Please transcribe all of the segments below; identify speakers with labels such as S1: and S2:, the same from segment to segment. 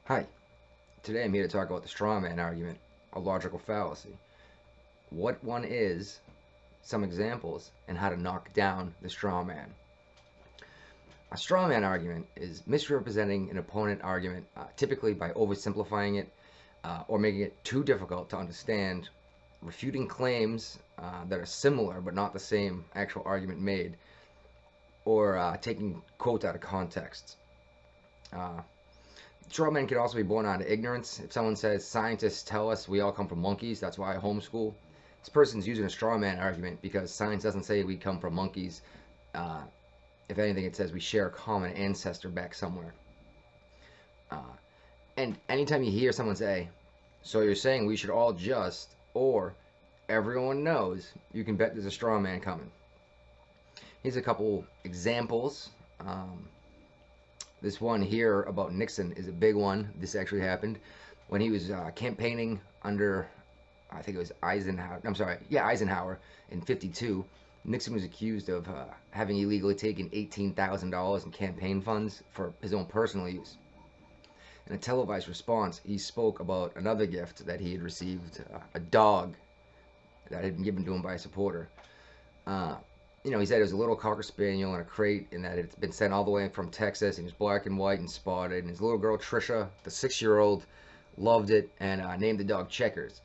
S1: Hi, today I'm here to talk about the strawman argument, a logical fallacy. What one is, some examples, and how to knock down the strawman. A strawman argument is misrepresenting an opponent argument, typically by oversimplifying it or making it too difficult to understand, refuting claims that are similar but not the same actual argument made, or taking quotes out of context. Uh, Strawman can also be born out of ignorance. If someone says scientists tell us we all come from monkeys, that's why I homeschool. This person's using a strawman argument because science doesn't say we come from monkeys. Uh, if anything, it says we share a common ancestor back somewhere. Uh, and anytime you hear someone say, "So you're saying we should all just," or "everyone knows," you can bet there's a strawman coming. Here's a couple examples. This one here about Nixon is a big one. This actually happened when he was campaigning under, I think it was Eisenhower. I'm sorry, yeah, Eisenhower in '52. Nixon was accused of having illegally taken $18,000 in campaign funds for his own personal use. In a televised response, he spoke about another gift that he had received, a dog that had been given to him by a supporter. Uh, he said it was a little cocker spaniel in a crate, and that it's been sent all the way from Texas, and it was black and white and spotted. And his little girl Trisha, the 6-year-old, loved it and named the dog Checkers.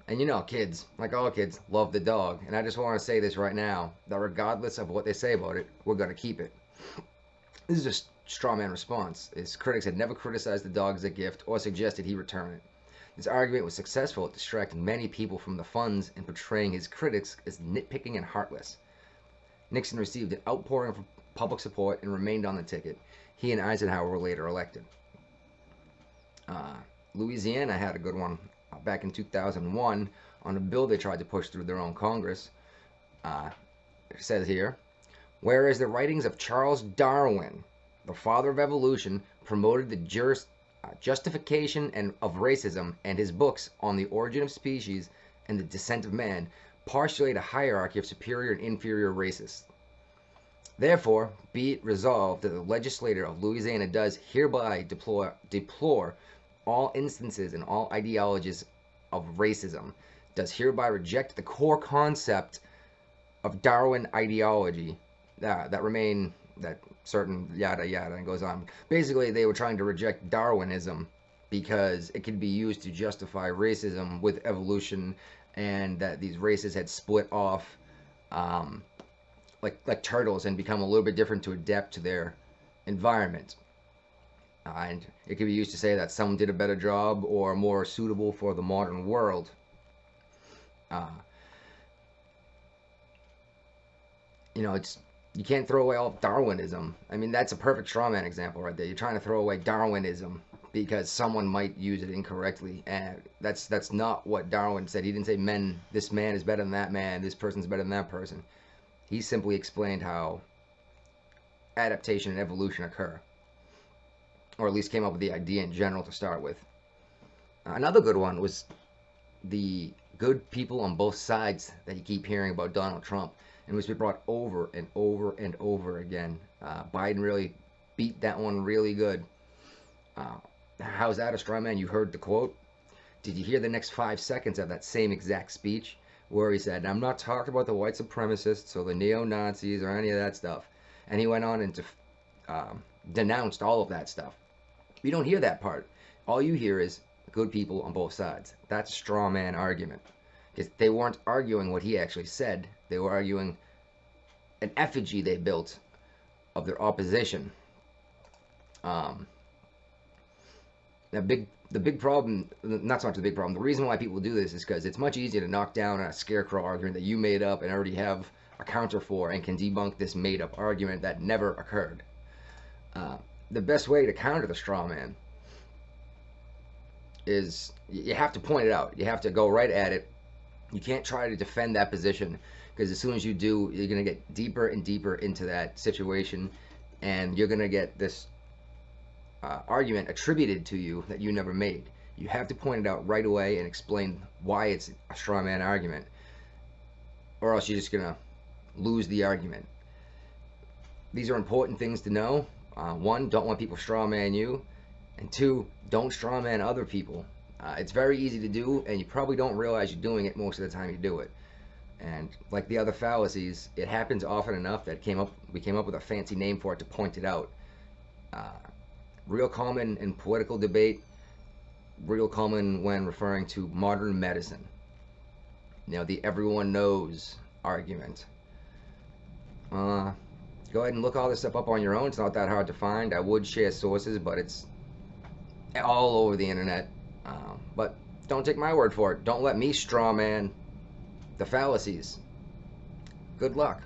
S1: And kids, like all kids, love the dog. And I just want to say this right now, that regardless of what they say about it, we're going to keep it. This is a straw man response. His critics had never criticized the dog as a gift or suggested he return it. This argument was successful at distracting many people from the funds and portraying his critics as nitpicking and heartless. Nixon received an outpouring of public support and remained on the ticket. He and Eisenhower were later elected. Louisiana had a good one back in 2001 on a bill they tried to push through their own Congress. It says here, whereas the writings of Charles Darwin, the father of evolution, promoted the justification of racism, and his books on the origin of species and the descent of man postulate a hierarchy of superior and inferior races. Therefore, be it resolved that the legislature of Louisiana does hereby deplore all instances and all ideologies of racism, does hereby reject the core concept of Darwin ideology that remain that certain yada yada and goes on. Basically, they were trying to reject Darwinism because it could be used to justify racism with evolution, and that these races had split off like turtles and become a little bit different to adapt to their environment. And it could be used to say that some did a better job or more suitable for the modern world. Uh, it's you can't throw away all of Darwinism. I mean, that's a perfect strawman example right there. You're trying to throw away Darwinism because someone might use it incorrectly, and that's not what Darwin said. He didn't say this man is better than that man, this person's better than that person. He simply explained how adaptation and evolution occur, or at least came up with the idea in general to start with. Another good one was the good people on both sides that you keep hearing about Donald Trump, and was brought over and over and over again. Biden really beat that one really good. How's that a straw man? You heard the quote. Did you hear the next 5 seconds of that same exact speech where he said, I'm not talking about the white supremacists or the neo-Nazis or any of that stuff. And he went on and denounced all of that stuff. You don't hear that part. All you hear is good people on both sides. That's a straw man argument. Because they weren't arguing what he actually said. They were arguing an effigy they built of their opposition. The big problem, not so much the big problem, the reason why people do this is because it's much easier to knock down a scarecrow argument that you made up and already have a counter for, and can debunk this made up argument that never occurred. The best way to counter the straw man is you have to point it out. You have to go right at it. You can't try to defend that position, because as soon as you do, you're going to get deeper and deeper into that situation, and you're going to get this argument attributed to you that you never made. You have to point it out right away and explain why it's a straw man argument, or else you're just going to lose the argument. These are important things to know. One, don't want people straw man you. And two, don't strawman other people. It's very easy to do, and you probably don't realize you're doing it most of the time you do it. And like the other fallacies, it happens often enough that we came up with a fancy name for it to point it out. Uh, Real common in political debate, real common when referring to modern medicine. The everyone knows argument. Go ahead and look all this stuff up on your own. It's not that hard to find. I would share sources, but it's all over the internet. But don't take my word for it. Don't let me strawman the fallacies. Good luck.